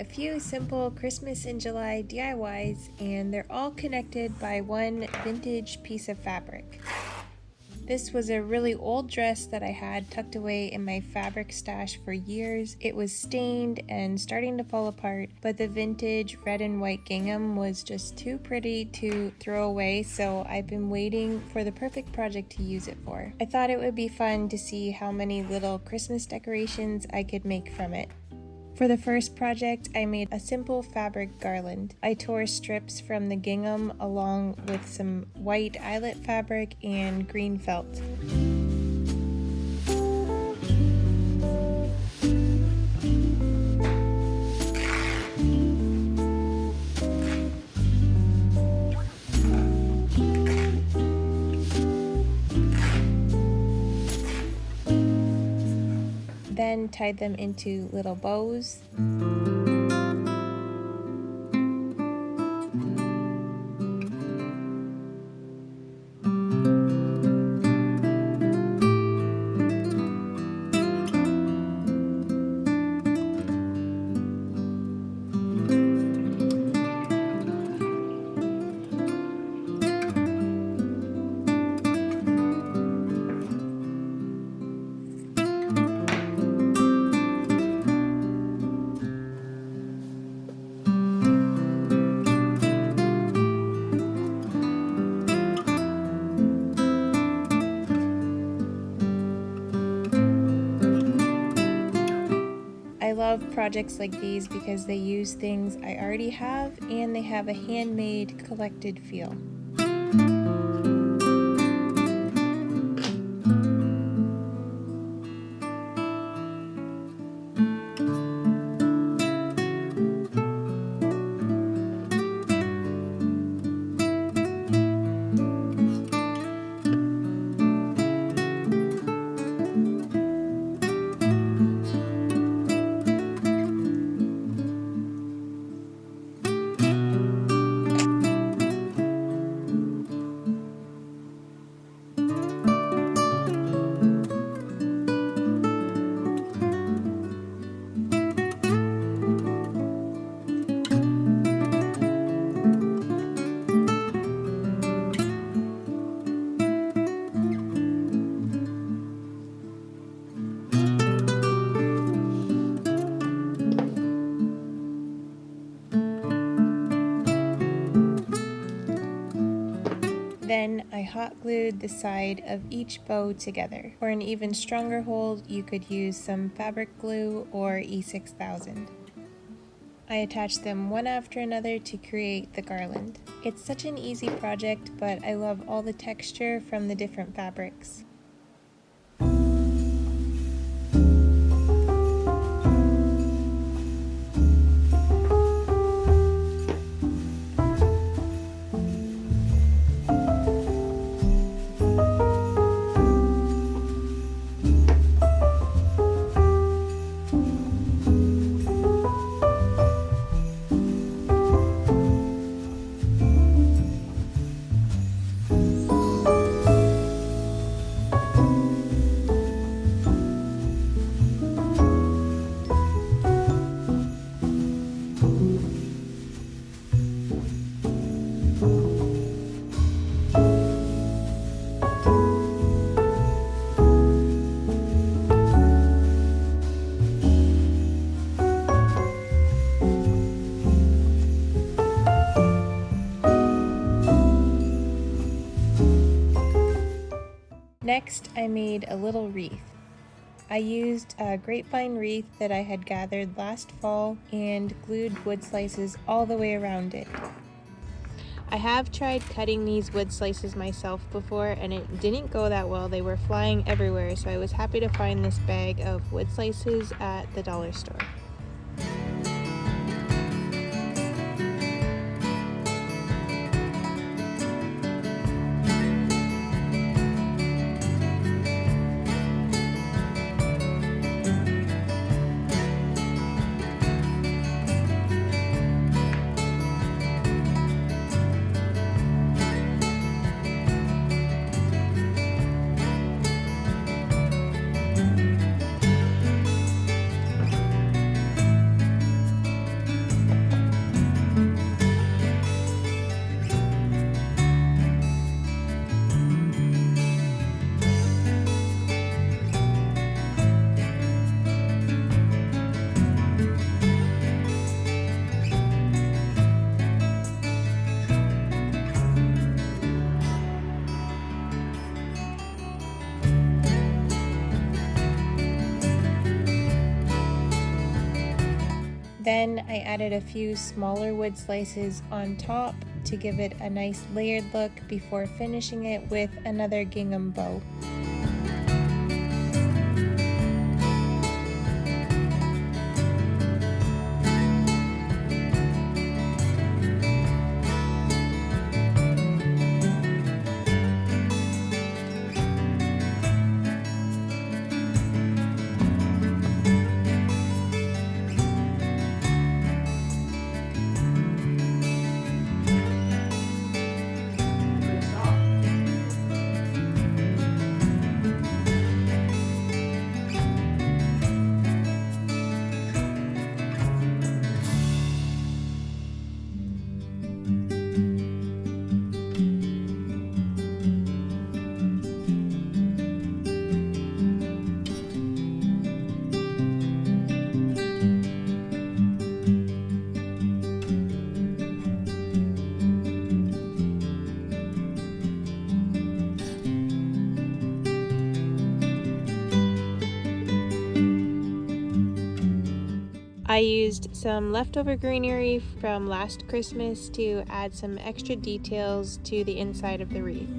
few simple Christmas in July DIYs, and they're all connected by one vintage piece of fabric. This was a really old dress that I had tucked away in my fabric stash for years. It was stained and starting to fall apart, but the vintage red and white gingham was just too pretty to throw away, so I've been waiting for the perfect project to use it for. I thought it would be fun to see how many little Christmas decorations I could make from it. For the first project, I made a simple fabric garland. I tore strips from the gingham along with some white eyelet fabric and green felt. Then tied them into little bows. I love projects like these because they use things I already have and they have a handmade, collected feel. Then I hot glued the side of each bow together. For an even stronger hold, you could use some fabric glue or E6000. I attached them one after another to create the garland. It's such an easy project, but I love all the texture from the different fabrics. Next, I made a little wreath. I used a grapevine wreath that I had gathered last fall and glued wood slices all the way around it. I have tried cutting these wood slices myself before and it didn't go that well. They were flying everywhere, so I was happy to find this bag of wood slices at the dollar store. Then I added a few smaller wood slices on top to give it a nice layered look before finishing it with another gingham bow. I used some leftover greenery from last Christmas to add some extra details to the inside of the wreath.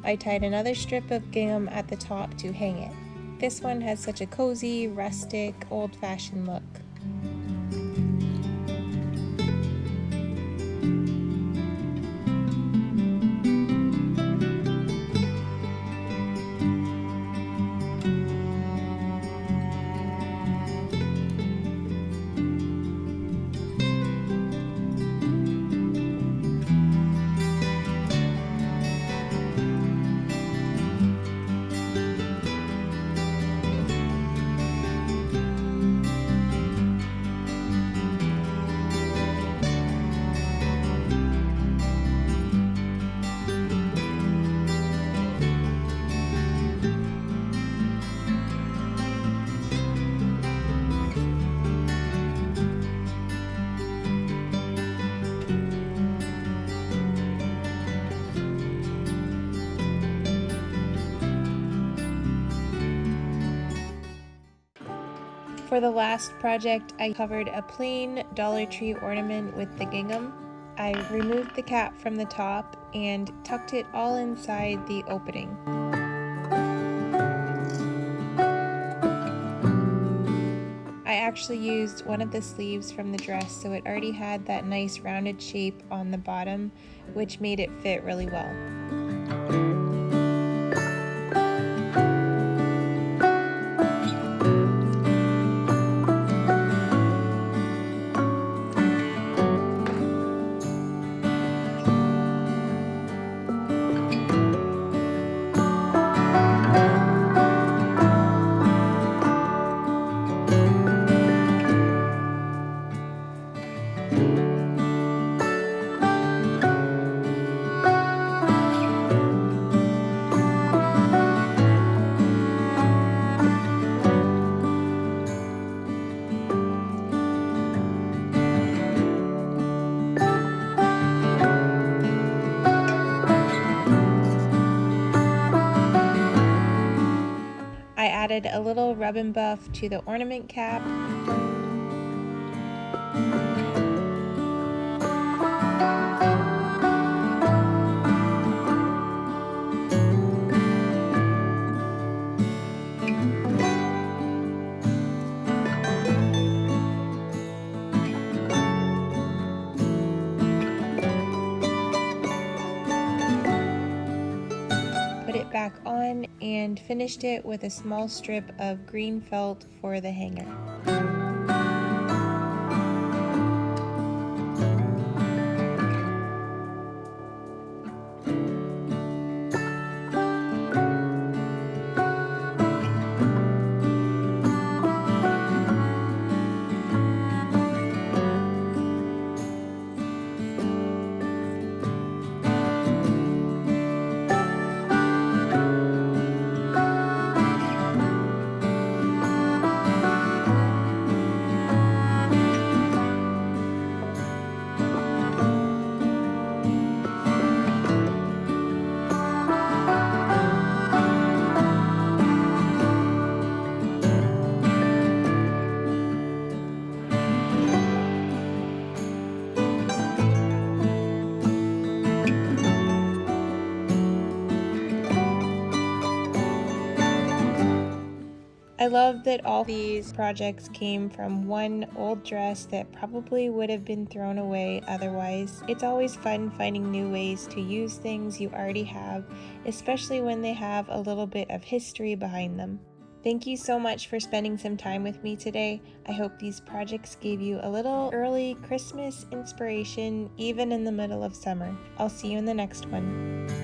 I tied another strip of gingham at the top to hang it. This one has such a cozy, rustic, old-fashioned look. For the last project, I covered a plain Dollar Tree ornament with the gingham. I removed the cap from the top and tucked it all inside the opening. I actually used one of the sleeves from the dress, so it already had that nice rounded shape on the bottom, which made it fit really well. I added a little rub and buff to the ornament cap. Put it back on and finished it with a small strip of green felt for the hanger. love that all these projects came from one old dress that probably would have been thrown away otherwise. It's always fun finding new ways to use things you already have, especially when they have a little bit of history behind them. Thank you so much for spending some time with me today. I hope these projects gave you a little early Christmas inspiration even in the middle of summer. I'll see you in the next one.